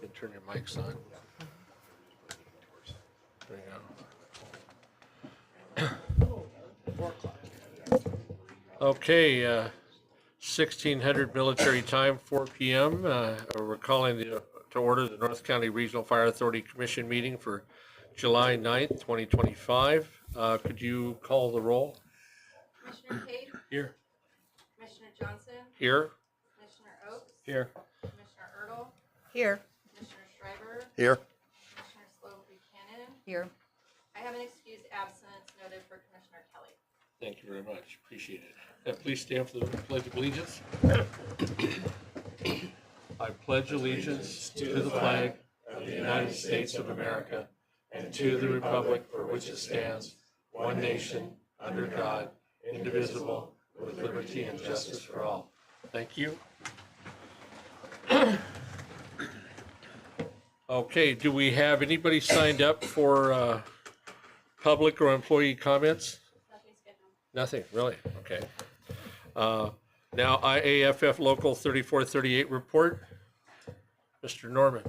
You can turn your mics on. There you go. 4 o'clock. Okay, 1600 military time, 4 p.m. We're calling to order the North County Regional Fire Authority Commission meeting for July 9th, 2025. Could you call the roll? Commissioner Cade? Here. Commissioner Johnson? Here. Commissioner Oakes? Here. Commissioner Ertl? Here. Commissioner Schreiber? Here. Commissioner Sloan Buchanan? Here. I have an excused absence noted for Commissioner Kelly. Thank you very much. Appreciate it. Please stand for the Pledge of Allegiance. I pledge allegiance to the flag of the United States of America and to the republic for which it stands, one nation, under God, indivisible, with liberty and justice for all. Thank you. Okay, do we have anybody signed up for public or employee comments? Nothing scheduled. Nothing, really? Okay. Now IAFF Local 3438 report. Mr. Norman.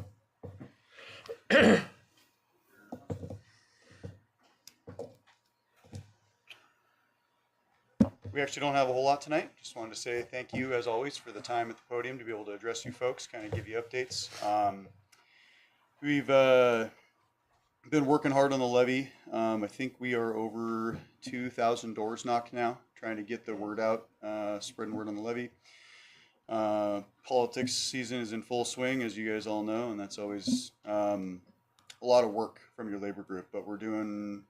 We actually don't have a whole lot tonight. Just wanted to say thank you, as always, for the time at the podium to be able to address you folks, kind of give you updates. We've been working hard on the levy. I think we are over 2,000 doors knocked now, trying to get the word out, spreading word on the levy. Politics season is in full swing, as you guys all know, and that's always a lot of work from your labor group. But we're doing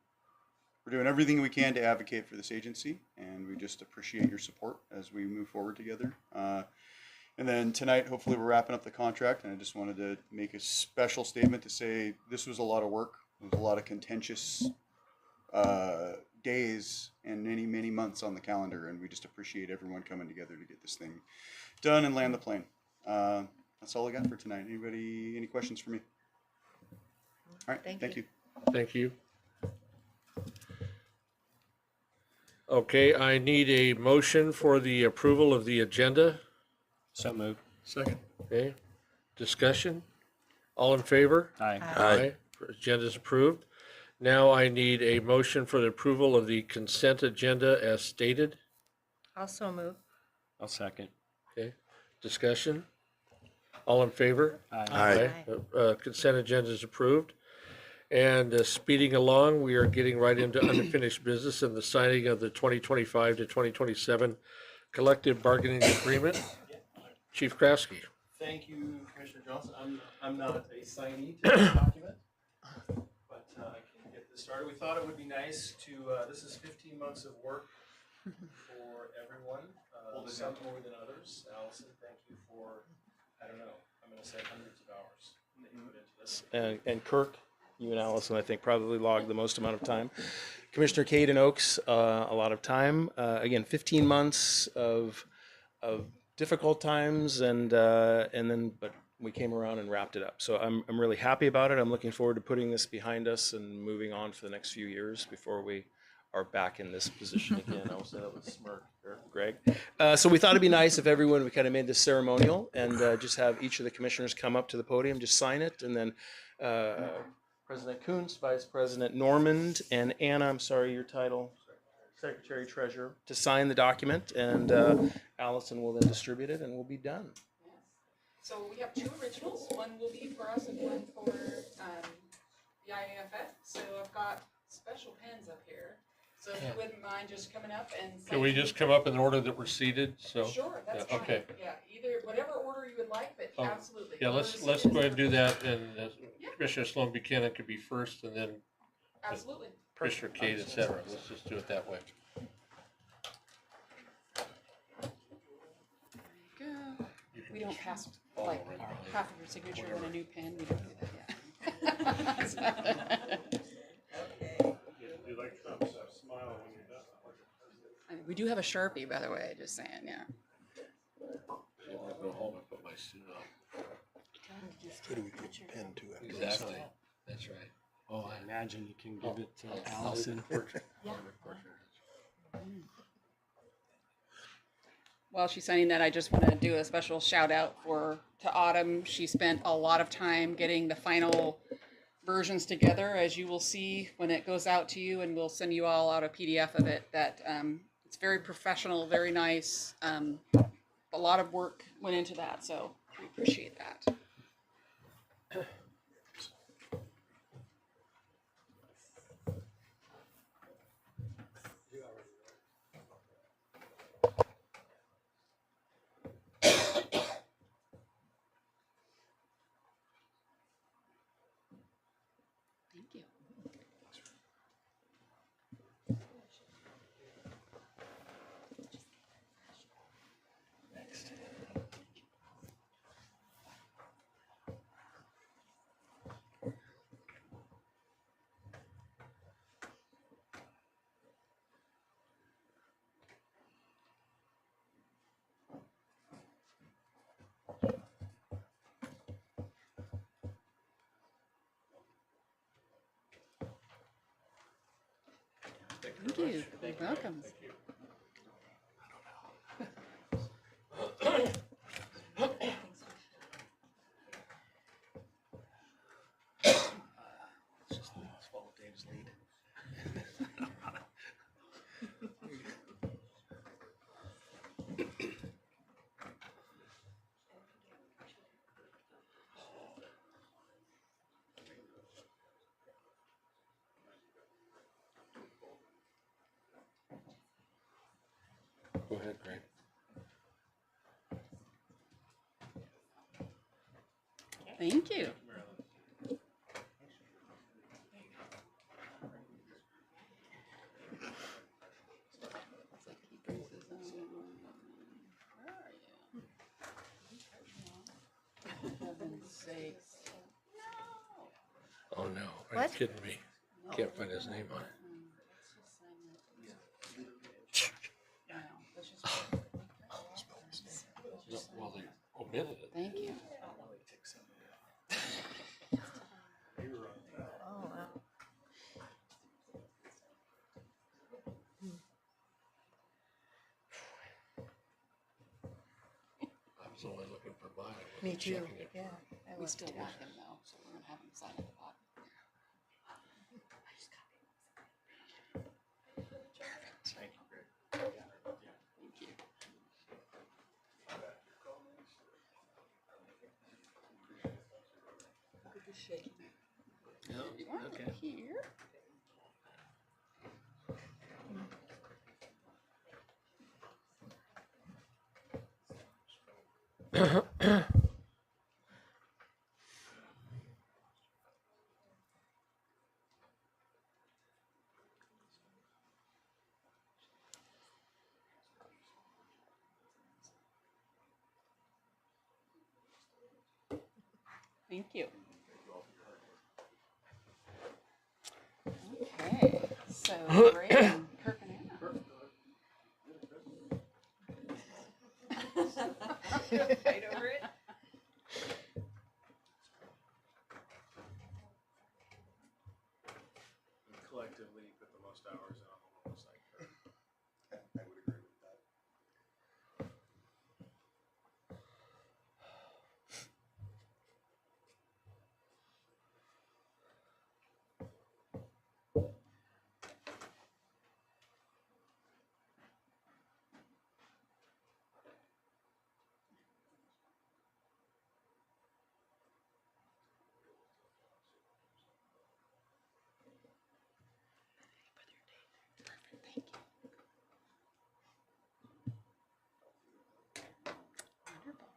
everything we can to advocate for this agency, and we just appreciate your support as we move forward together. And then tonight, hopefully, we're wrapping up the contract, and I just wanted to make a special statement to say this was a lot of work. It was a lot of contentious days and many, many months on the calendar, and we just appreciate everyone coming together to get this thing done and land the plane. That's all I got for tonight. Anybody, any questions for me? All right, thank you. Thank you. Okay, I need a motion for the approval of the agenda. So moved. Second. Okay, discussion? All in favor? Aye. Aye. Agenda is approved. Now I need a motion for the approval of the consent agenda as stated. Also move. I'll second. Okay, discussion? All in favor? Aye. Consent agenda is approved. And speeding along, we are getting right into unfinished business and the signing of the 2025 to 2027 collective bargaining agreement. Chief Kraske. Thank you, Commissioner Johnson. I'm not a signee to this document, but I can get this started. We thought it would be nice to, this is 15 months of work for everyone, some more than others. Allison, thank you for, I don't know, I'm going to say hundreds of hours that you put into this. And Kirk, you and Allison, I think, probably logged the most amount of time. Commissioner Cade and Oakes, a lot of time. Again, 15 months of difficult times, and then but we came around and wrapped it up. So I'm really happy about it. I'm looking forward to putting this behind us and moving on for the next few years before we are back in this position again. I will say that with a smirk there, Greg. So we thought it'd be nice if everyone, we kind of made this ceremonial and just have each of the commissioners come up to the podium, just sign it, and then President Kuntz, Vice President Normand, and Anna, I'm sorry, your title? Secretary Treasurer, to sign the document, and Allison will then distribute it, and we'll be done. Yes. So we have 2 originals. One will be for us and one for the IAFF. So I've got special pens up here. So if you wouldn't mind just coming up and Can we just come up in the order that we're seated? So Sure, that's yeah, fine. okay. Yeah, either whatever order you would like, but Oh, absolutely. yeah, let's go ahead and do that, and Commissioner Sloan Buchanan could be first, and then Absolutely. Commissioner Cade, et cetera. Let's just do it that way. There you go. We don't pass like half of your signature on a new pen. We don't do that yet. We do have a Sharpie, by the way, just saying, yeah. I'll go home and put my suit on. Who do we put your pen to after this? Exactly. That's right. Oh, I imagine you can give it to Allison. while she's signing that, I just want to do a special shout out to Autumn. She spent a lot of time getting the final versions together, as you will see when it goes out to you, and we'll send you all out a PDF of it. That it's very professional, very nice. A lot of work went into that, so we appreciate that. Thank you. Thank you. You're welcome. Just follow Dave's lead. Go ahead, Greg. Thank you. Oh, no. Are What? you kidding me? Can't find his name on it. No, well, they omitted it. Thank you. Oh, wow. I was only looking for mine. I wasn't Me too. checking it. Yeah. I We was still too. want him though, so we're gonna have him sign at the bottom. Thank you, Greg. Thank you. You want it here? Thank you. Okay, so Ray and Kirk and Anna. Fight over it? We collectively put the most hours in on the whole site. I would agree with that. Thank you. Wonderful.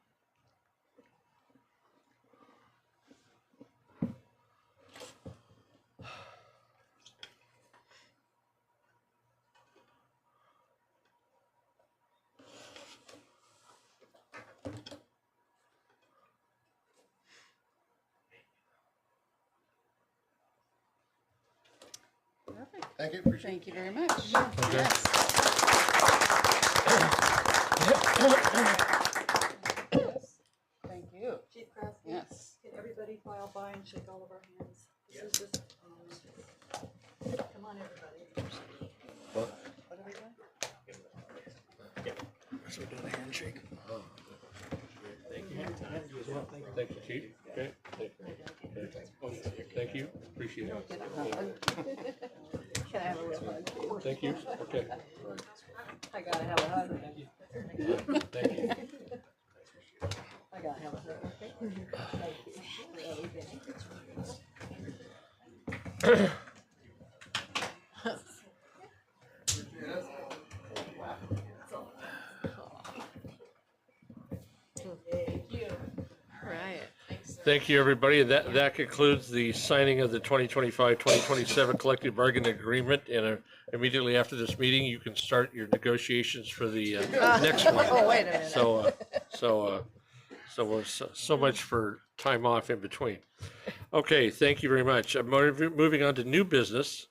Perfect. Thank you. Appreciate it. Thank you very much. Okay. Yes. Thank you. Chief Krasky, Yes. can everybody file by and shake all of our hands? This is just, come on, everybody. What? What are we doing? So we're doing a handshake. Thank you, Chief. Okay, thank you. Okay. Oh, thank you, appreciate it. Can I have a real hug? Thank you, okay. I gotta have a hug. Thank you. I gotta have a hug, okay? Thank you. Right. Thank you, everybody. That concludes the signing of the 2025-2027 collective bargaining agreement. And immediately after this meeting, you can start your negotiations for the next one. Oh, wait a minute. So much for time off in between. Okay, thank you very much. Moving on to new business.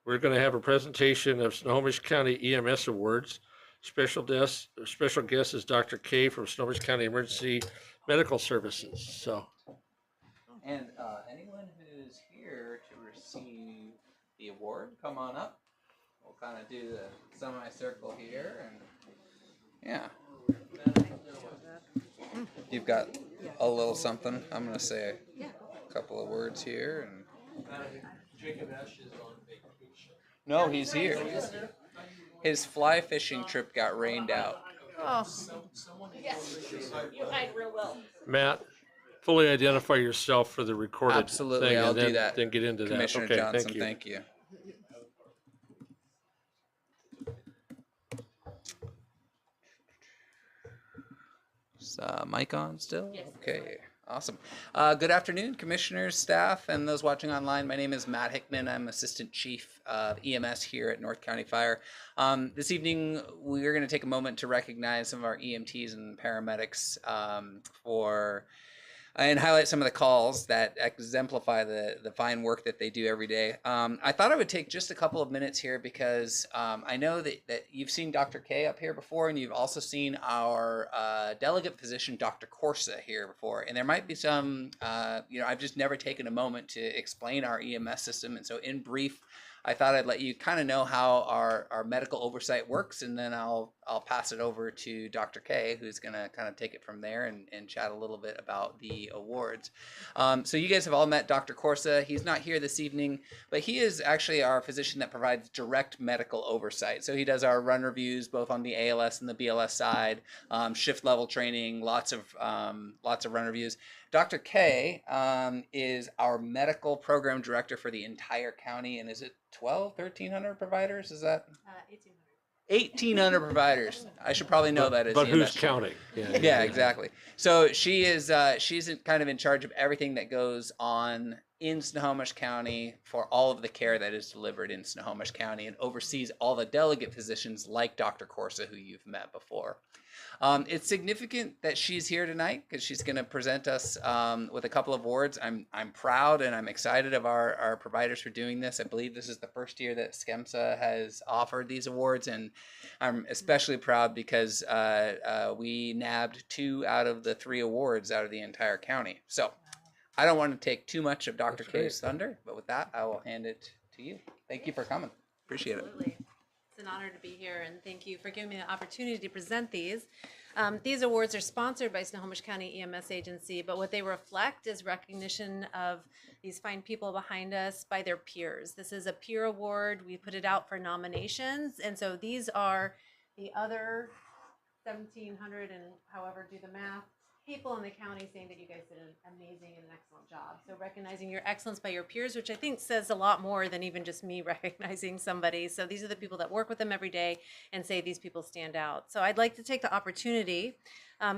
We're going to have a presentation of Snohomish County EMS Awards. Special guest is Dr. K from Snohomish County Emergency Medical Services. So. And anyone who's here to receive the award, come on up. We'll kind of do the semicircle here, and yeah. You've got a little something. I'm gonna say a couple of words here, and Jacob Ash is on vacation. no, he's here. His fly fishing trip got rained out. Oh, You hide real well. Matt, fully identify yourself for the recorded Absolutely, thing, I'll and then, do that. then get into that. Commissioner Okay, Johnson, thank you. thank you. Is mic on still? Yes. Okay, awesome. Good afternoon, commissioners, staff, and those watching online. My name is Matt Hickman. I'm Assistant Chief of EMS here at North County Fire. This evening, we're going to take a moment to recognize some of our EMTs and paramedics and highlight some of the calls that exemplify the fine work that they do every day. I thought I would take just a couple of minutes here because I know that you've seen Dr. K up here before, and you've also seen our delegate physician, Dr. Corsa, here before. And there might be some, I've just never taken a moment to explain our EMS system. And so in brief, I thought I'd let you kind of know how our medical oversight works, and then I'll pass it over to Dr. K, who's going to kind of take it from there and chat a little bit about the awards. So you guys have all met Dr. Corsa. He's not here this evening, but he is actually our physician that provides direct medical oversight. So he does our run reviews both on the ALS and the BLS side, shift level training, lots of run reviews. Dr. K is our medical program director for the entire county, and is it 1,300 providers? Is that 1,800 providers? I should probably know that as But the who's investor. counting? Yeah, exactly. So she's kind of in charge of everything that goes on in Snohomish County for all of the care that is delivered in Snohomish County, and oversees all the delegate physicians like Dr. Corsa, who you've met before. It's significant that she's here tonight because she's going to present us with a couple of awards. I'm proud and I'm excited of our providers for doing this. I believe this is the first year that SCEMSA has offered these awards, and I'm especially proud because we nabbed 2 out of the 3 awards out of the entire county. So I don't want to take too much of Dr. K's thunder, but with that, I will hand it to you. Thank you for coming. Appreciate it. Absolutely. It's an honor to be here, and thank you for giving me the opportunity to present these. These awards are sponsored by Snohomish County EMS Agency, but what they reflect is recognition of these fine people behind us by their peers. This is a peer award. We put it out for nominations, and so these are the other 1,700 and however do the math, people in the county saying that you guys did an amazing and an excellent job. So recognizing your excellence by your peers, which I think says a lot more than even just me recognizing somebody. So these are the people that work with them every day and say these people stand out. So I'd like to take the opportunity.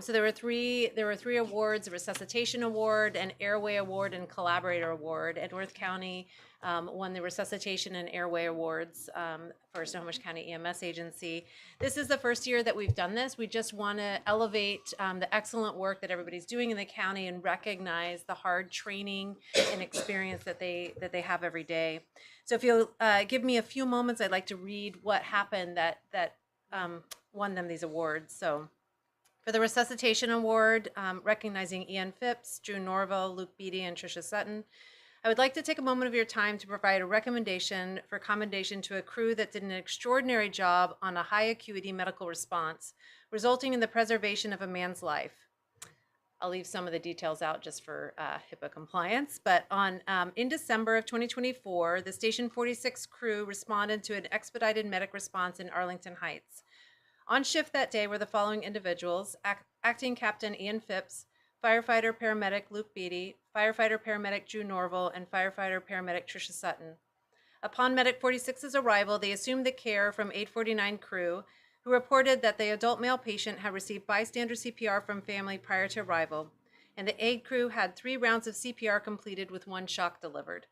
So there were three awards: a resuscitation award, an airway award, and collaborator award. And North County won the resuscitation and airway awards for Snohomish County EMS Agency. This is the first year that we've done this. We just want to elevate the excellent work that everybody's doing in the county and recognize the hard training and experience that they have every day. So if you'll give me a few moments, I'd like to read what happened that won them these awards. So for the resuscitation award, recognizing Ian Phipps, Drew Norville, Luke Beatty, and Tricia Sutton. I would like to take a moment of your time to provide a recommendation for commendation to a crew that did an extraordinary job on a high acuity medical response, resulting in the preservation of a man's life. I'll leave some of the details out just for HIPAA compliance, but in December of 2024, the Station 46 crew responded to an expedited medic response in Arlington Heights. On shift that day were the following individuals: Acting Captain Ian Phipps, firefighter paramedic Luke Beatty, firefighter paramedic Drew Norval, and firefighter paramedic Tricia Sutton. Upon Medic 46's arrival, they assumed the care from 849 crew, who reported that the adult male patient had received bystander CPR from family prior to arrival, and the aid crew had 3 rounds of CPR completed with 1 shock delivered.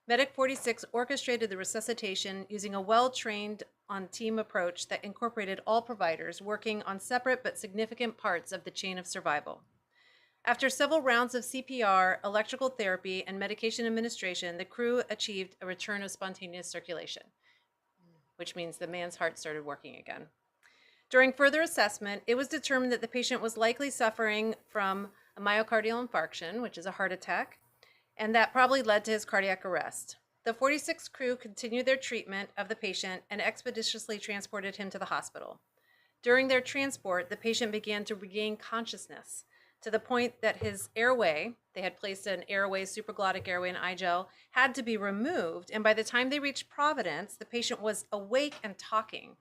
Medic 46 orchestrated the resuscitation using a well-trained on-team approach that incorporated all providers working on separate but significant parts of the chain of survival. After several rounds of CPR, electrical therapy, and medication administration, the crew achieved a return of spontaneous circulation, which means the man's heart started working again. During further assessment, it was determined that the patient was likely suffering from a myocardial infarction, which is a heart attack, and that probably led to his cardiac arrest. The 46 crew continued their treatment of the patient and expeditiously transported him to the hospital. During their transport, the patient began to regain consciousness to the point that his airway, they had placed an airway, supraglottic airway and I-gel, had to be removed. And by the time they reached Providence, the patient was awake and talking.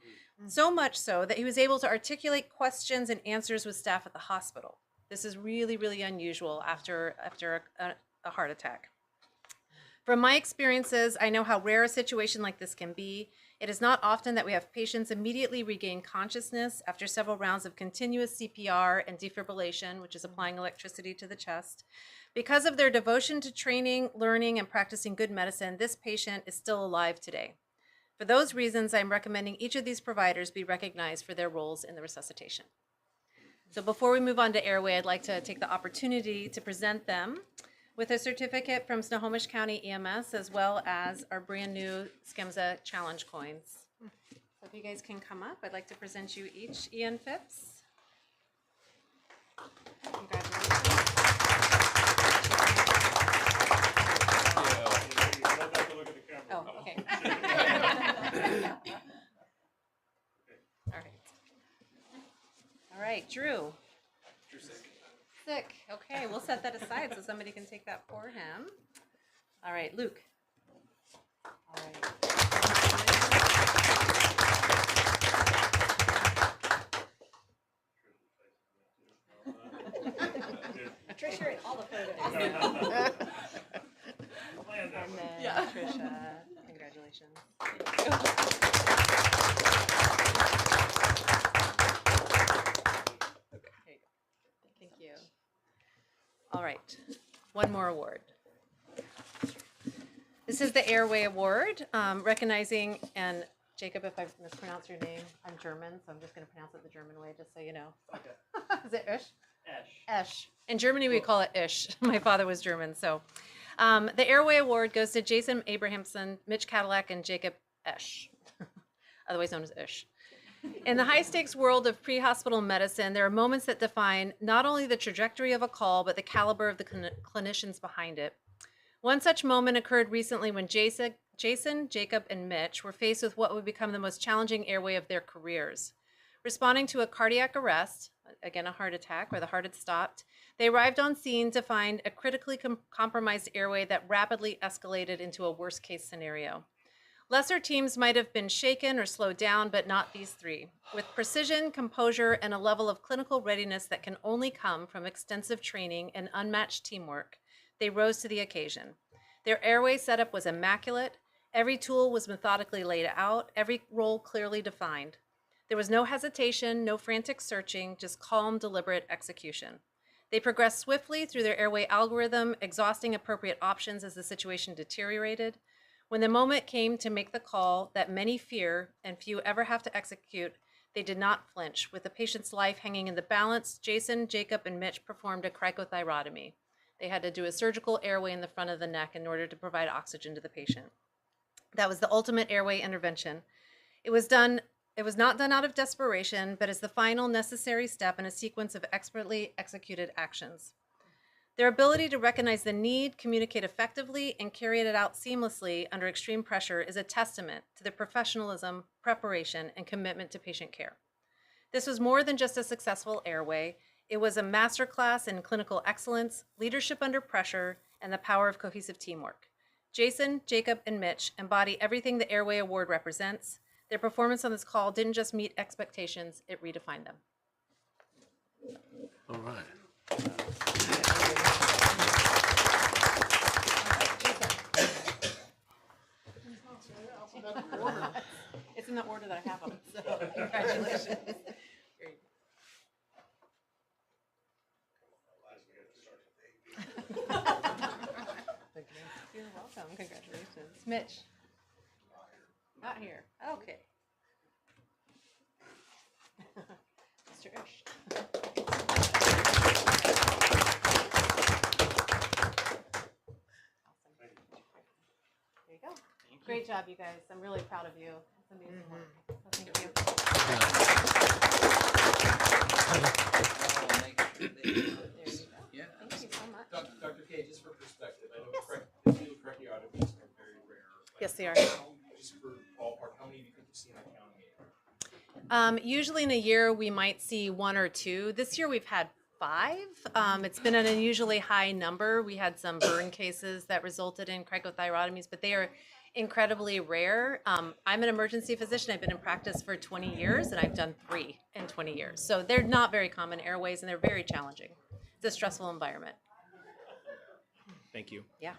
So much so that he was able to articulate questions and answers with staff at the hospital. This is really, really unusual after a heart attack. From my experiences, I know how rare a situation like this can be. It is not often that we have patients immediately regain consciousness after several rounds of continuous CPR and defibrillation, which is applying electricity to the chest. Because of their devotion to training, learning, and practicing good medicine, this patient is still alive today. For those reasons, I'm recommending each of these providers be recognized for their roles in the resuscitation. So before we move on to airway, I'd like to take the opportunity to present them with a certificate from Snohomish County EMS, as well as our brand new SCEMSA challenge coins. So if you guys can come up, I'd like to present you each Ian Phipps. Congratulations. Oh, okay. All right, Drew. Sick. Okay, we'll set that aside so somebody can take that for him. All right, Luke. All right. Trisha, all the photos. And then Trisha, congratulations. Thank you. All right, one more award. This is the Airway Award, recognizing, and Jacob, if I mispronounce your name, I'm German, so I'm just going to pronounce it the German way, just so you know. Okay. Is it Ish? Esch. In Germany, we call it Ish. My father was German, so. The Airway Award goes to Jason Abrahamson, Mitch Cadillac, and Jacob Esch, otherwise known as Ish. In the high-stakes world of pre-hospital medicine, there are moments that define not only the trajectory of a call, but the caliber of the clinicians behind it. One such moment occurred recently when Jason, Jacob, and Mitch were faced with what would become the most challenging airway of their careers. Responding to a cardiac arrest, again a heart attack, where the heart had stopped, they arrived on scene to find a critically compromised airway that rapidly escalated into a worst-case scenario. Lesser teams might have been shaken or slowed down, but not these three. With precision, composure, and a level of clinical readiness that can only come from extensive training and unmatched teamwork, they rose to the occasion. Their airway setup was immaculate. Every tool was methodically laid out, every role clearly defined. There was no hesitation, no frantic searching, just calm, deliberate execution. They progressed swiftly through their airway algorithm, exhausting appropriate options as the situation deteriorated. When the moment came to make the call that many fear and few ever have to execute, they did not flinch. With the patient's life hanging in the balance, Jason, Jacob, and Mitch performed a cricothyrotomy. They had to do a surgical airway in the front of the neck in order to provide oxygen to the patient. That was the ultimate airway intervention. It was not done out of desperation, but as the final necessary step in a sequence of expertly executed actions. Their ability to recognize the need, communicate effectively, and carry it out seamlessly under extreme pressure is a testament to their professionalism, preparation, and commitment to patient care. This was more than just a successful airway. It was a masterclass in clinical excellence, leadership under pressure, and the power of cohesive teamwork. Jason, Jacob, and Mitch embody everything the Airway Award represents. Their performance on this call didn't just meet expectations, it redefined them. All right. It's in the order that I have them, so congratulations. You're welcome. Congratulations. Mitch. Not here. Okay. Mr. Ish. Awesome. There you go. Great job, you guys. I'm really proud of you. It's amazing work. So thank you. There you go. Yeah. Thank you so much. Dr. K, just for perspective, I know if you look correctly, audit are very rare. Yes, they are. Just for ballpark, how many do you think you've seen on counting it? Usually in a year, we might see 1 or 2. This year, we've had 5. It's been an unusually high number. We had some burn cases that resulted in cricothyrotomies, but they are incredibly rare. I'm an emergency physician. I've been in practice for 20 years, and I've done 3 in 20 years. So they're not very common airways, and they're very challenging. It's a stressful environment. Thank you. Yeah.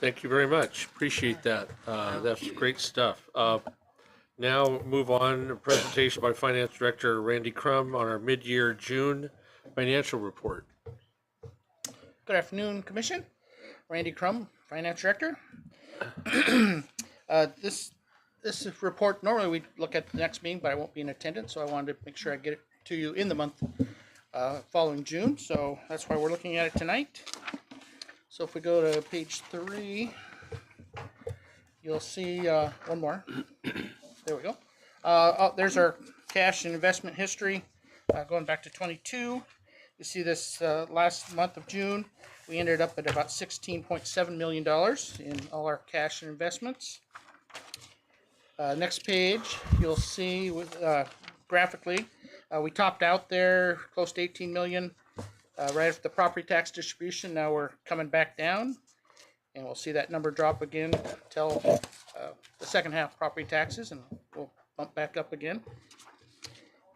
Thank you very much. Appreciate that. That's great stuff. Now move on, a presentation by Finance Director Randy Crum on our mid-year June financial report. Good afternoon, Commission. Randy Crum, Finance Director. This report, normally we look at the next meeting, but I won't be in attendance, so I wanted to make sure I get it to you in the month following June. So that's why we're looking at it tonight. So if we go to page 3, you'll see one more. There we go. There's our cash and investment history going back to 22. You see this last month of June, we ended up at about $16.7 million in all our cash and investments. Next page, you'll see with graphically, we topped out there close to 18 million right after the property tax distribution. Now we're coming back down, and we'll see that number drop again until the second half property taxes, and we'll bump back up again.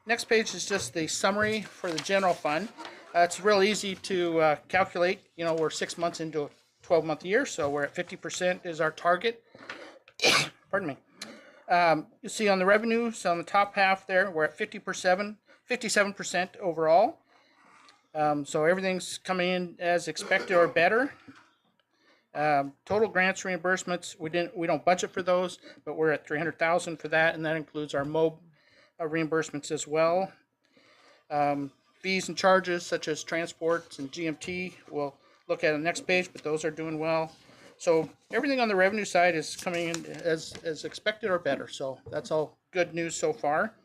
Next page is just the summary for the general fund. It's real easy to calculate. You know, we're 6 months into a 12-month year, so we're at 50% is our target. Pardon me. You see on the revenues on the top half there, we're at 57% overall. So everything's coming in as expected or better. Total grants reimbursements, we don't budget for those, but we're at $300,000 for that, and that includes our MOB reimbursements as well. Fees and charges such as transports and GMT, we'll look at the next page, but those are doing well. So everything on the revenue side is coming in as expected or better. So that's all good news so far.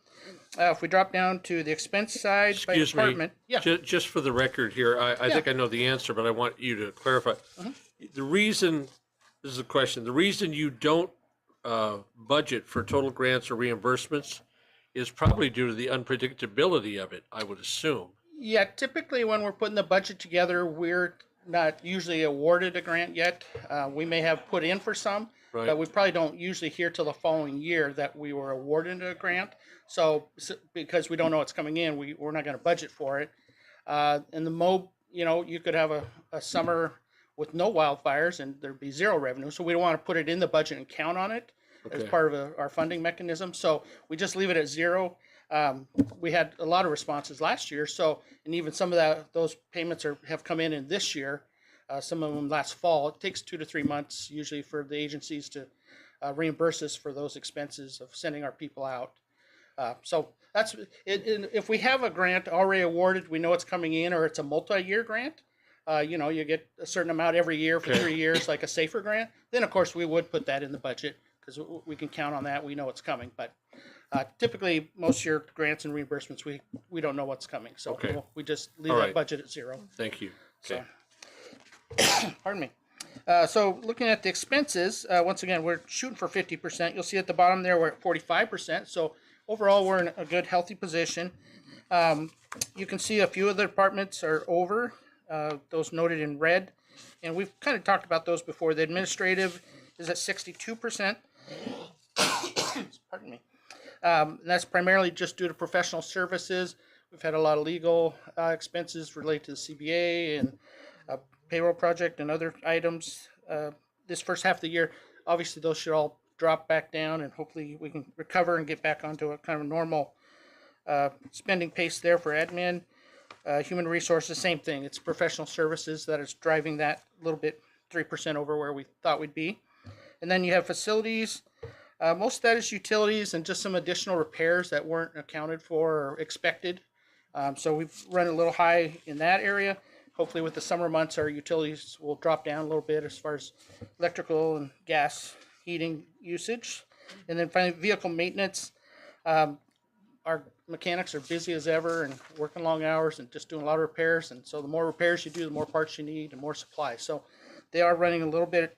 If we drop down to the expense side Excuse by department, me, just for the record here, I think I know the answer, but I want you to clarify. The reason, this is a question, the reason you don't budget for total grants or reimbursements is probably due to the unpredictability of it, I would assume. yeah, typically when we're putting the budget together, we're not usually awarded a grant yet. We may have put in for some, Right. but we probably don't usually hear till the following year that we were awarded a grant. So because we don't know what's coming in, we're not going to budget for it. And the MOB, you know, you could have a summer with no wildfires and there'd be zero revenue. So we don't want to put it in the budget and count on it as Okay. part of our funding mechanism. So we just leave it at zero. We had a lot of responses last year. So, and even some of those payments have come in this year. Some of them last fall. It takes 2 to 3 months usually for the agencies to reimburse us for those expenses of sending our people out. So that's it. If we have a grant already awarded, we know it's coming in, or it's a multi-year grant. You know, you get a certain amount every year for 3 years, like a SAFER grant. Then, of course, we would put that in the budget because we can count on that. We know it's coming, but typically most of your grants and reimbursements, we don't know what's coming. So Okay. we just leave All that right. budget at zero. Thank you. Okay. So, pardon me. So looking at the expenses, once again, we're shooting for 50%. You'll see at the bottom there, we're at 45%. So overall, we're in a good, healthy position. You can see a few of the departments are over, those noted in red. And we've kind of talked about those before. The administrative is at 62%. Pardon me. And that's primarily just due to professional services. We've had a lot of legal expenses related to the CBA and payroll project and other items. This first half of the year, obviously those should all drop back down, and hopefully we can recover and get back onto a kind of normal spending pace there for admin. Human resources, same thing. It's professional services that is driving that a little bit, 3% over where we thought we'd be. And then you have facilities. Most of that is utilities and just some additional repairs that weren't accounted for or expected. So we've run a little high in that area. Hopefully with the summer months, our utilities will drop down a little bit as far as electrical and gas heating usage. And then finally, vehicle maintenance. Our mechanics are busy as ever and working long hours and just doing a lot of repairs. And so the more repairs you do, the more parts you need and more supplies. So they are running a little bit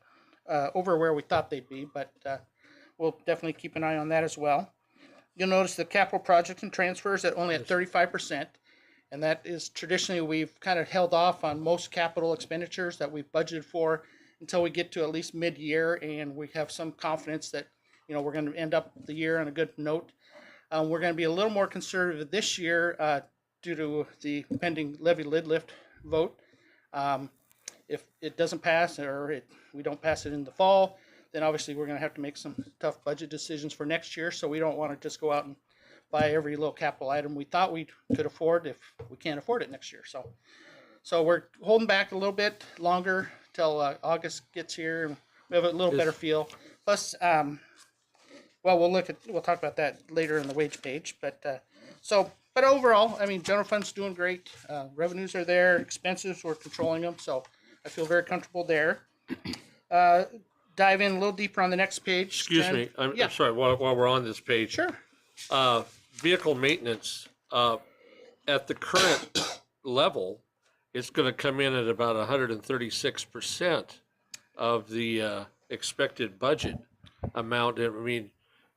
over where we thought they'd be, but we'll definitely keep an eye on that as well. You'll notice the capital project and transfers at only at 35%. And that is traditionally, we've kind of held off on most capital expenditures that we've budgeted for until we get to at least mid-year, and we have some confidence that, you know, we're going to end up the year on a good note. We're going to be a little more conservative this year due to the pending levy lid lift vote. If it doesn't pass, or we don't pass it in the fall, then obviously we're going to have to make some tough budget decisions for next year. So we don't want to just go out and buy every little capital item we thought we could afford if we can't afford it next year. So we're holding back a little bit longer till August gets here, and we have a little better feel. Plus, well, we'll talk about that later in the wage page. But but overall, I mean, general fund's doing great. Revenues are there, expenses, we're controlling them, so I feel very comfortable there. Dive in a little deeper on the next page. Excuse me. I'm sorry. While we're on this page. Sure. Vehicle maintenance, at the current level, it's going to come in at about 136% of the expected budget amount. I mean,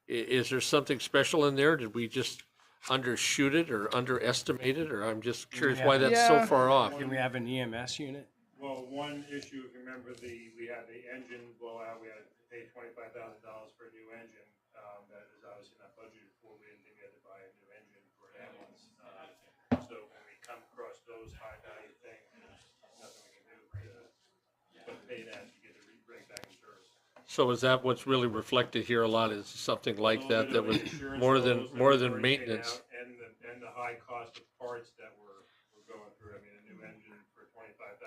is there something special in there? Did we just undershoot it or underestimate it? Or I'm just curious why that's so far off. Can we have an EMS unit? Well, one issue, if you remember, we had the engine blowout. We had to pay $25,000 for a new engine. That is obviously not budgeted for. We didn't think we had to buy a new engine for an ambulance. So when we come across those high value things, there's nothing we can do but pay that to get it bring back in service. So is that what's really reflected here a lot? Is something like that was more than maintenance? And the high cost of parts that we're going through. I mean, a new engine for $25,000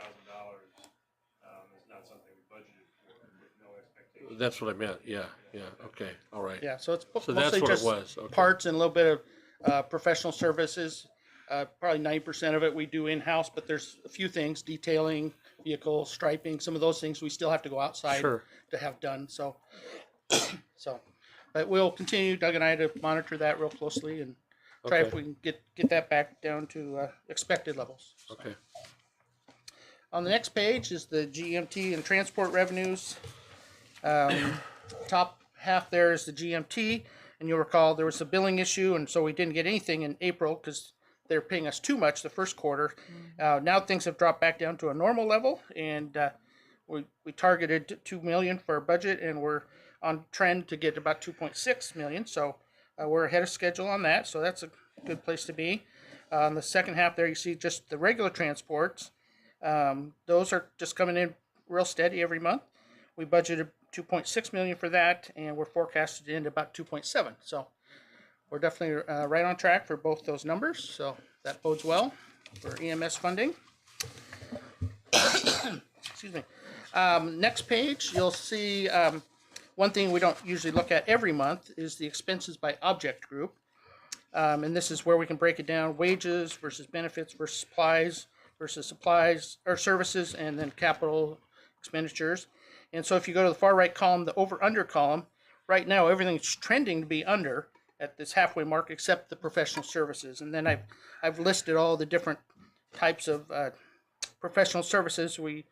is not something we budgeted for with no expectation. That's what I meant. Yeah. Okay. All right. Yeah, so it's So mostly that's what it just was. Okay. parts and a little bit of professional services. Probably 90% of it we do in-house, but there's a few things, detailing, vehicle striping, some of those things we still have to go outside Sure. to have done. So, but we'll continue, Doug and I, to monitor that real closely and try if Okay. we can get that back down to expected levels. Okay. On the next page is the GMT and transport revenues. Top half there is the GMT, and you'll recall there was a billing issue, and so we didn't get anything in April because they're paying us too much the first quarter. Now things have dropped back down to a normal level, and we targeted $2 million for our budget, and we're on trend to get about $2.6 million. So we're ahead of schedule on that, so that's a good place to be. On the second half there, you see just the regular transports. Those are just coming in real steady every month. We budgeted $2.6 million for that, and we're forecasted to end about 2.7. So we're definitely right on track for both those numbers. So that bodes well for EMS funding. Excuse me. Next page, you'll see one thing we don't usually look at every month is the expenses by object group. And this is where we can break it down: wages versus benefits versus supplies or services, and then capital expenditures. And so if you go to the far right column, the over-under column, right now everything's trending to be under at this halfway mark, except the professional services. And then I've listed all the different types of professional services we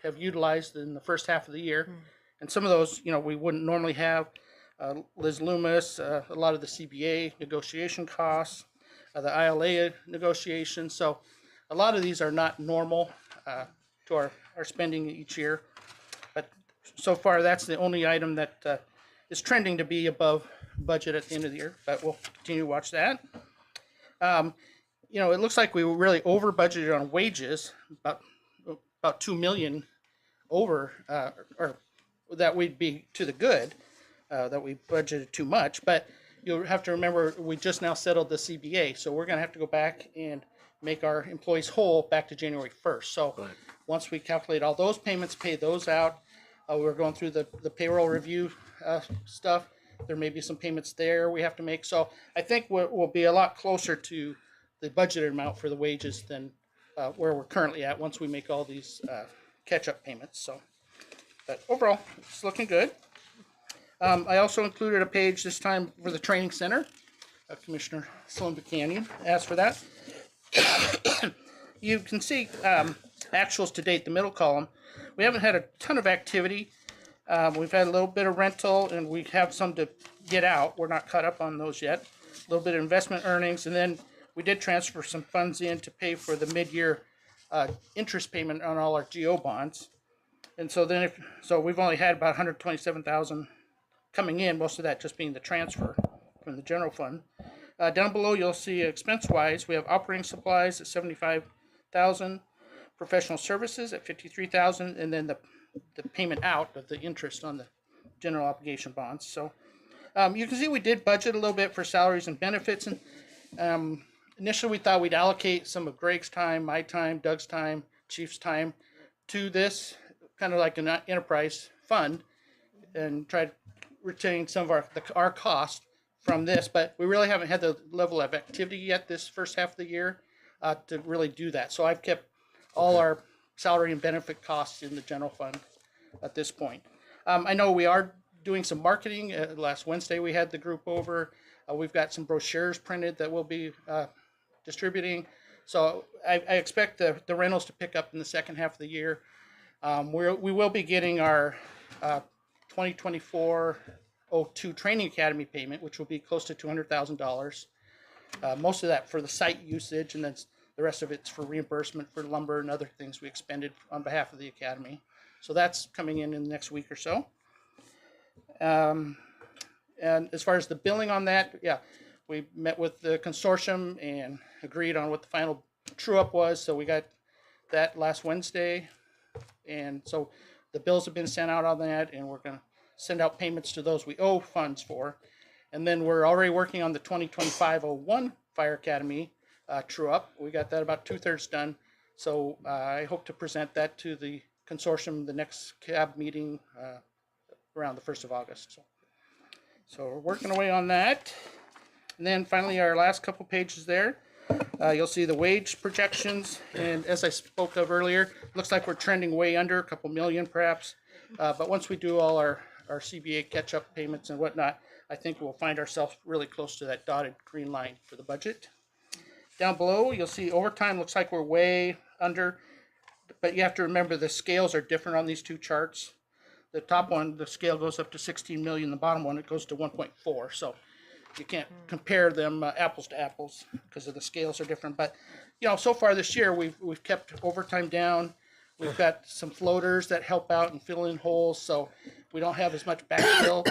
have utilized in the first half of the year. And some of those, we wouldn't normally have. Liz Loomis, a lot of the CBA negotiation costs, the ILA negotiations. So a lot of these are not normal to our spending each year. But so far, that's the only item that is trending to be above budget at the end of the year. But we'll continue to watch that. It looks like we were really over budgeted on wages, about 2 million over, or that we'd be to the good, that we budgeted too much. But you'll have to remember, we just now settled the CBA, so we're going to have to go back and make our employees whole back to January 1st. So once we calculate all those payments, pay those out, we're going through the payroll review stuff. There may be some payments there we have to make. So I think we'll be a lot closer to the budgeted amount for the wages than where we're currently at once we make all these catch-up payments. So, but overall, it's looking good. I also included a page this time for the training center. Commissioner Sloan Buchanan asked for that. You can see actuals to date, the middle column. We haven't had a ton of activity. We've had a little bit of rental, and we have some to get out. We're not caught up on those yet. A little bit of investment earnings, and then we did transfer some funds in to pay for the mid-year interest payment on all our GO bonds. And so then, so we've only had about $127,000 coming in, most of that just being the transfer from the general fund. Down below, you'll see expense-wise, we have operating supplies at $75,000, professional services at $53,000, and then the payment out of the interest on the general obligation bonds. So you can see we did budget a little bit for salaries and benefits. And initially, we thought we'd allocate some of Greg's time, my time, Doug's time, Chief's time to this, kind of like an enterprise fund, and try to retain some of our cost from this. But we really haven't had the level of activity yet this first half of the year to really do that. So I've kept all our salary and benefit costs in the general fund at this point. I know we are doing some marketing. Last Wednesday we had the group over. We've got some brochures printed that we'll be distributing. So I expect the rentals to pick up in the second half of the year. We will be getting our 2024-02 Training Academy payment, which will be close to $200,000. Most of that for the site usage, and then the rest of it's for reimbursement for lumber and other things we expended on behalf of the academy. So that's coming in the next week or so. And as far as the billing on that, yeah, we met with the consortium and agreed on what the final true-up was. So we got that last Wednesday. And so the bills have been sent out on that, and we're going to send out payments to those we owe funds for. And then we're already working on the 2025-01 Fire Academy true-up. We got that about 2/3 done. So I hope to present that to the consortium the next CAB meeting around the 1st of August. So we're working away on that. And then finally, our last couple pages there, you'll see the wage projections. And as I spoke of earlier, looks like we're trending way under, a couple million perhaps. But once we do all our CBA catch-up payments and whatnot, I think we'll find ourselves really close to that dotted green line for the budget. Down below, you'll see overtime looks like we're way under. But you have to remember the scales are different on these two charts. The top one, the scale goes up to 16 million. The bottom one, it goes to 1.4. So you can't compare them apples to apples because of the scales are different. But so far this year we've kept overtime down. We've got some floaters that help out and fill in holes, so we don't have as much backfill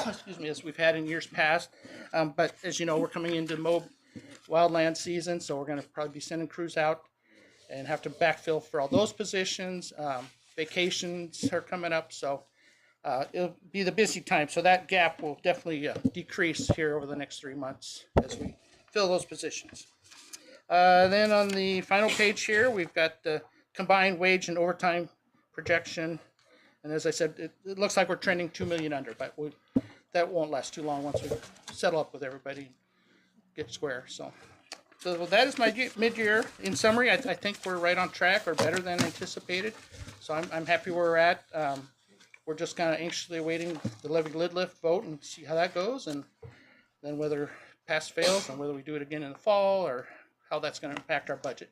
excuse me, as we've had in years past. But as you know, we're coming into mow wildland season, so we're going to probably be sending crews out and have to backfill for all those positions. Vacations are coming up, so it'll be the busy time. So that gap will definitely decrease here over the next 3 months as we fill those positions. Then on the final page here, we've got the combined wage and overtime projection. And as I said, it looks like we're trending 2 million under, but that won't last too long once we settle up with everybody and get square. So that is my mid-year. In summary, I think we're right on track or better than anticipated. So I'm happy where we're at. we're just kind of anxiously awaiting the levy lid lift vote and see how that goes, and then whether pass fails and whether we do it again in the fall or how that's going to impact our budget.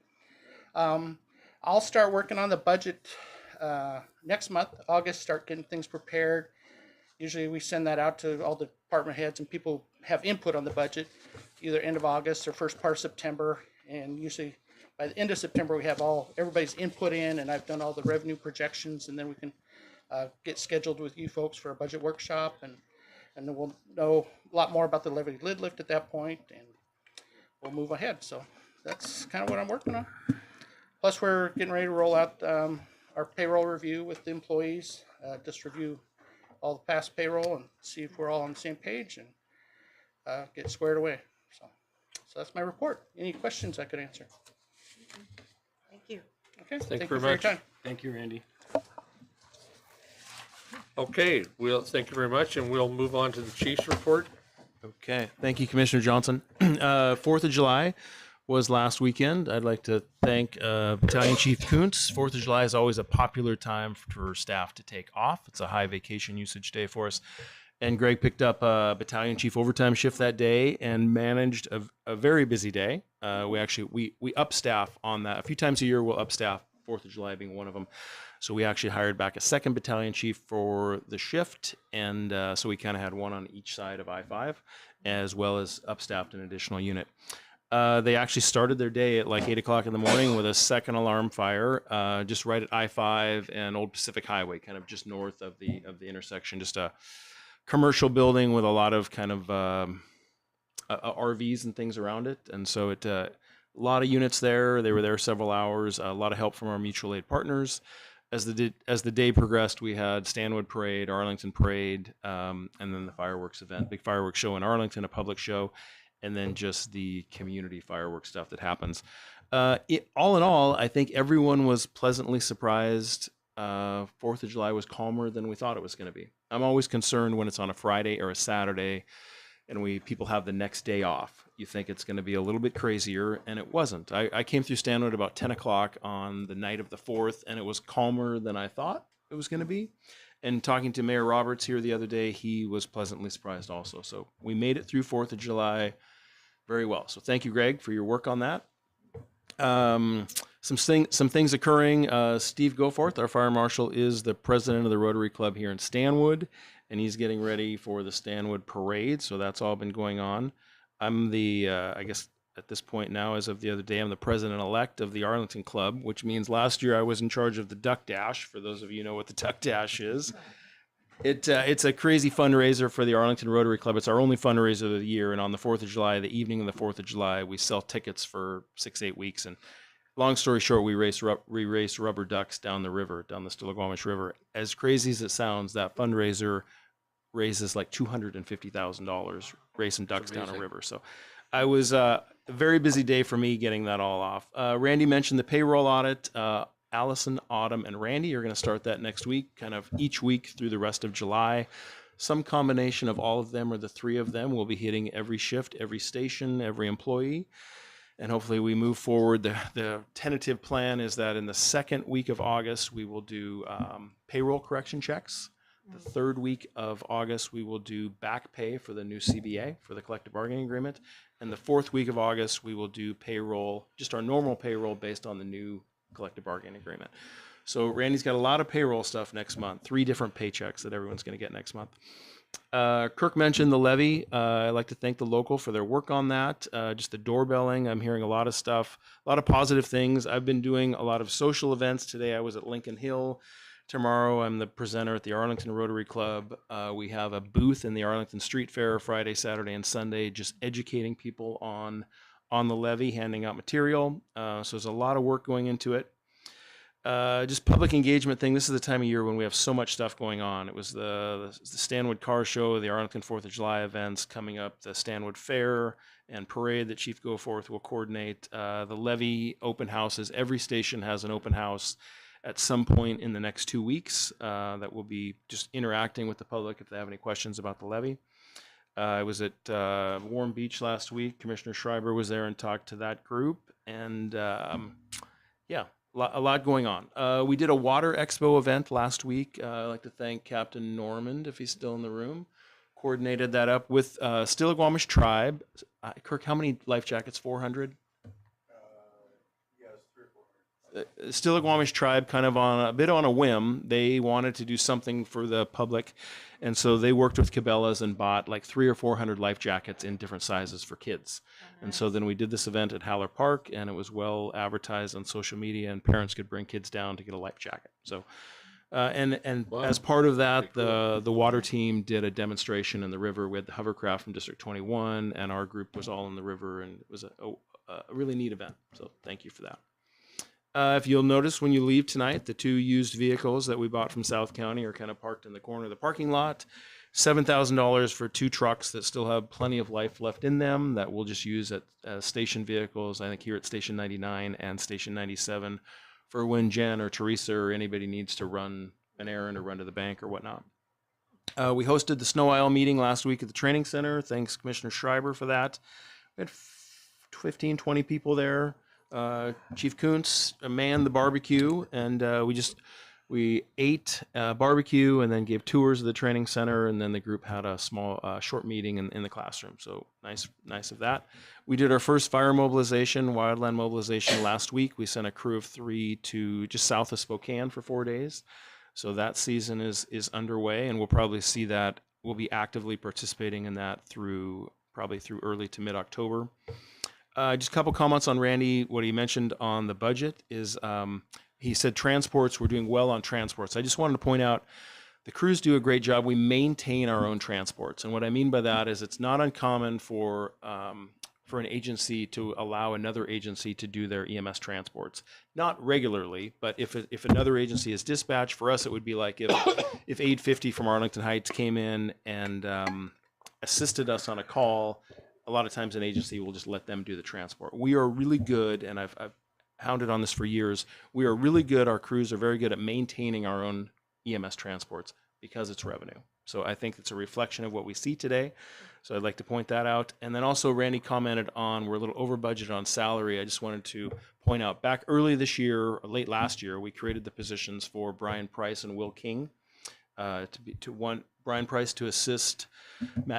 I'll start working on the budget next month, August, start getting things prepared. Usually we send that out to all the department heads and people have input on the budget, either end of August or first part of September. And usually by the end of September, we have everybody's input in, and I've done all the revenue projections, and then we can get scheduled with you folks for a budget workshop, and then we'll know a lot more about the levy lid lift at that point, and we'll move ahead. So that's kind of what I'm working on. Plus, we're getting ready to roll out our payroll review with the employees, just review all the past payroll and see if we're all on the same page and get squared away. So that's my report. Any questions I could answer? Thank you. Okay, Thank you for very your much. time. Thank you, Randy. Okay, thank you very much, and we'll move on to the chief's report. Okay, thank you, Commissioner Johnson. 4th of July was last weekend. I'd like to thank Battalion Chief Kuntz. 4th of July is always a popular time for staff to take off. It's a high vacation usage day for us. And Greg picked up a Battalion Chief overtime shift that day and managed a very busy day. We up staff on that. A few times a year we'll up staff, 4th of July being one of them. So we actually hired back a second battalion chief for the shift, and so we kind of had one on each side of I-5, as well as upstaffed an additional unit. They actually started their day at like 8 o'clock in the morning with a second alarm fire, just right at I-5 and Old Pacific Highway, kind of just north of the intersection. Just a commercial building with a lot of kind of RVs and things around it, and so a lot of units there. They were there several hours. A lot of help from our mutual aid partners. As the day progressed, we had Stanwood Parade, Arlington Parade, and then the fireworks event, big fireworks show in Arlington, a public show, and then just the community fireworks stuff that happens. All in all, I think everyone was pleasantly surprised. 4th of July was calmer than we thought it was going to be. I'm always concerned when it's on a Friday or a Saturday and people have the next day off. You think it's going to be a little bit crazier, and it wasn't. I came through Stanwood about 10 o'clock on the night of the 4th, and it was calmer than I thought it was going to be. And talking to Mayor Roberts here the other day, he was pleasantly surprised also. So we made it through 4th of July very well. So thank you, Greg, for your work on that. Some things occurring. Steve Goforth, our fire marshal, is the president of the Rotary Club here in Stanwood, and he's getting ready for the Stanwood Parade. So that's all been going on. I'm I guess at this point now, as of the other day, I'm the president-elect of the Arlington Club, which means last year I was in charge of the Duck Dash. For those of you who know what the Duck Dash is. It's a crazy fundraiser for the Arlington Rotary Club. It's our only fundraiser of the year, and on the 4th of July, the evening of the 4th of July, we sell tickets for 6-8 weeks. And long story short, we race rubber ducks down the river, down the Stillaguamish River. As crazy as it sounds, that fundraiser raises like $250,000 racing ducks down a river. So I was a very busy day for me getting that all off. Randy mentioned the payroll audit. Allison, Autumn, and Randy are going to start that next week, kind of each week through the rest of July. Some combination of all of them or the three of them will be hitting every shift, every station, every employee. And hopefully we move forward. The tentative plan is that in the second week of August, we will do payroll correction checks. The third week of August, we will do back pay for the new CBA, for the collective bargaining agreement. And the fourth week of August, we will do payroll, just our normal payroll based on the new collective bargaining agreement. So Randy's got a lot of payroll stuff next month, 3 different paychecks that everyone's going to get next month. Kirk mentioned the levy. I'd like to thank the local for their work on that. Just the doorbelling, I'm hearing a lot of stuff, a lot of positive things. I've been doing a lot of social events. Today I was at Lincoln Hill. Tomorrow I'm the presenter at the Arlington Rotary Club. We have a booth in the Arlington Street Fair Friday, Saturday, and Sunday, just educating people on the levy, handing out material. So there's a lot of work going into it. Just public engagement thing. This is the time of year when we have so much stuff going on. It was the Stanwood Car Show, the Arlington 4th of July events coming up, the Stanwood Fair and Parade that Chief Goforth will coordinate, the levy open houses. Every station has an open house at some point in the next 2 weeks that will be just interacting with the public if they have any questions about the levy. I was at Warm Beach last week. Commissioner Schreiber was there and talked to that group. And yeah, a lot going on. We did a water expo event last week. I'd like to thank Captain Normand, if he's still in the room. Coordinated that up with Stillaguamish Tribe. Kirk, how many life jackets? 400? Stillaguamish Tribe, kind of on a bit on a whim, they wanted to do something for the public, and so they worked with Cabela's and bought like 300 or 400 life jackets in different sizes for kids. And so then we did this event at Haller Park, and it was well advertised on social media, and parents could bring kids down to get a life jacket. So, and Wow. as part of that, Pretty cool. the water team did a demonstration in the river. We had the hovercraft from District 21, and our group was all in the river, and it was a really neat event. So thank you for that. If you'll notice when you leave tonight, the 2 used vehicles that we bought from South County are kind of parked in the corner of the parking lot. $7,000 for 2 trucks that still have plenty of life left in them that we'll just use at station vehicles, I think here at Station 99 and Station 97 for when Jen or Teresa or anybody needs to run an errand or run to the bank or whatnot. We hosted the Snow Isle meeting last week at the training center. Thanks, Commissioner Schreiber, for that. We had 15, 20 people there. Chief Kuntz manned the barbecue, and we ate barbecue and then gave tours of the training center, and then the group had a small short meeting in the classroom. So nice of that. We did our first fire mobilization, wildland mobilization last week. We sent a crew of 3 to just south of Spokane for 4 days. So that season is underway, and we'll probably see that. We'll be actively participating in that probably through early to mid-October. Just a couple comments on Randy. What he mentioned on the budget is he said transports, we're doing well on transports. I just wanted to point out the crews do a great job. We maintain our own transports. And what I mean by that is it's not uncommon for an agency to allow another agency to do their EMS transports. Not regularly, but if another agency is dispatched, for us it would be like if 850 from Arlington Heights came in and assisted us on a call. A lot of times an agency will just let them do the transport. We are really good, and I've hounded on this for years. We are really good. Our crews are very good at maintaining our own EMS transports because it's revenue. So I think it's a reflection of what we see today. So I'd like to point that out. And then also Randy commented on we're a little over budget on salary. I just wanted to point out back early this year, or late last year, we created the positions for Brian Price and Will King Brian Price to assist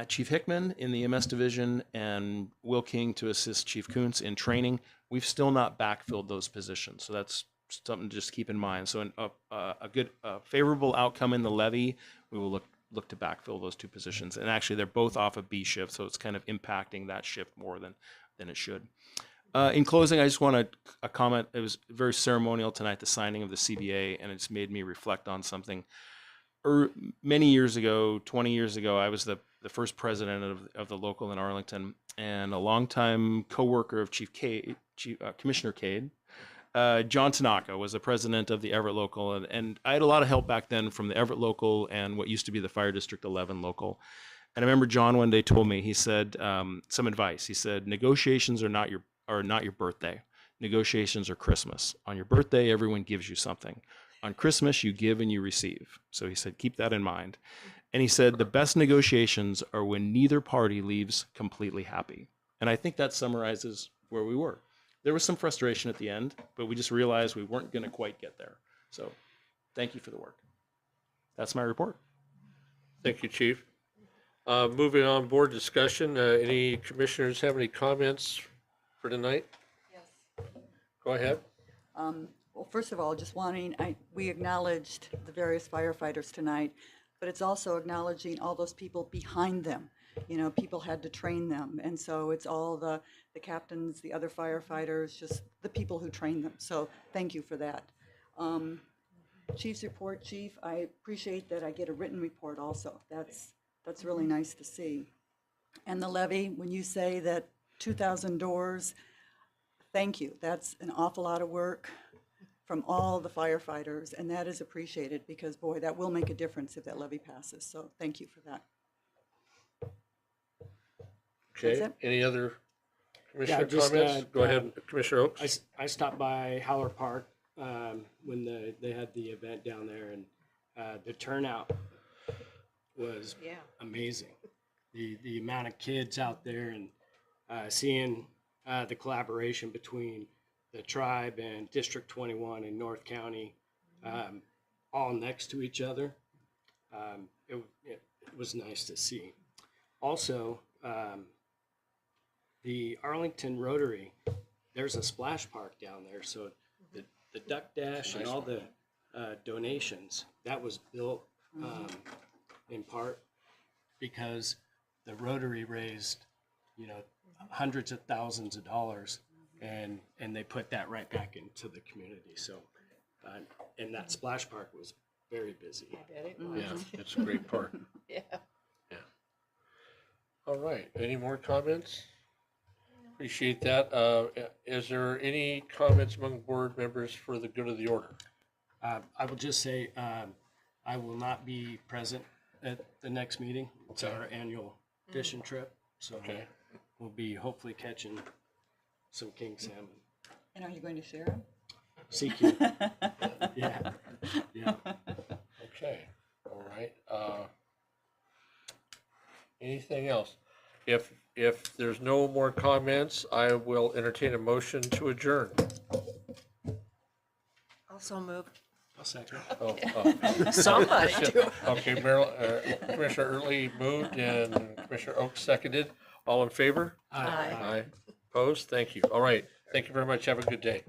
Chief Hickman in the EMS division, and Will King to assist Chief Kuntz in training. We've still not backfilled those positions, so that's something to just keep in mind. So a good favorable outcome in the levy, we will look to backfill those 2 positions. And actually, they're both off of B shift, so it's kind of impacting that shift more than it should. In closing, I just want to comment. It was very ceremonial tonight, the signing of the CBA, and it's made me reflect on something. Many years ago, 20 years ago, I was the first president of the local in Arlington, and a longtime co-worker of Commissioner Cade, John Tanaka, was the president of the Everett local, and I had a lot of help back then from the Everett local and what used to be the Fire District 11 local. And I remember John one day told me, he said some advice. He said, negotiations are not your birthday. Negotiations are Christmas. On your birthday, everyone gives you something. On Christmas, you give and you receive. So he said, keep that in mind. And he said, the best negotiations are when neither party leaves completely happy. And I think that summarizes where we were. There was some frustration at the end, but we just realized we weren't going to quite get there. So thank you for the work. That's my report. Thank you, Chief. Moving on, board discussion. Any commissioners have any comments for tonight? Yes. Go ahead. Well, first of all, just we acknowledged the various firefighters tonight, but it's also acknowledging all those people behind them. You know, people had to train them, and so it's all the captains, the other firefighters, just the people who train them. So thank you for that. Chief's report, Chief, I appreciate that I get a written report also. That's really nice to see. And the levy, when you say that 2,000 doors, thank you. That's an awful lot of work from all the firefighters, and that is appreciated because, boy, that will make a difference if that levy passes. So thank you for that. Okay. Any other commissioner comments? Go ahead, Commissioner Oakes. I stopped by Haller Park when they had the event down there, and the turnout was amazing. The amount of kids out there and seeing the collaboration between the tribe and District 21 in North County, all next to each other. It was nice to see. Also, the Arlington Rotary, there's a splash park down there. So the duck dash and all the donations, that was built in part because the Rotary raised, hundreds of thousands of dollars, and they put that right back into the community. So, and that splash park was very busy. I bet it was. Yeah, it's a great park. Yeah. All right, any more comments? Appreciate that. Is there any comments among board members for the good of the order? I will just say, I will not be present at the next meeting. It's our annual fishing trip. So we'll be hopefully catching some king salmon. And are you going to share them? CQ. Yeah. Okay, all right. Anything else? If there's no more comments, I will entertain a motion to adjourn. Also move. I'll second. Somebody do it. Okay, Commissioner Early moved and Commissioner Oaks seconded. All in favor? Aye. Opposed? Thank you. All right. Thank you very much. Have a good day.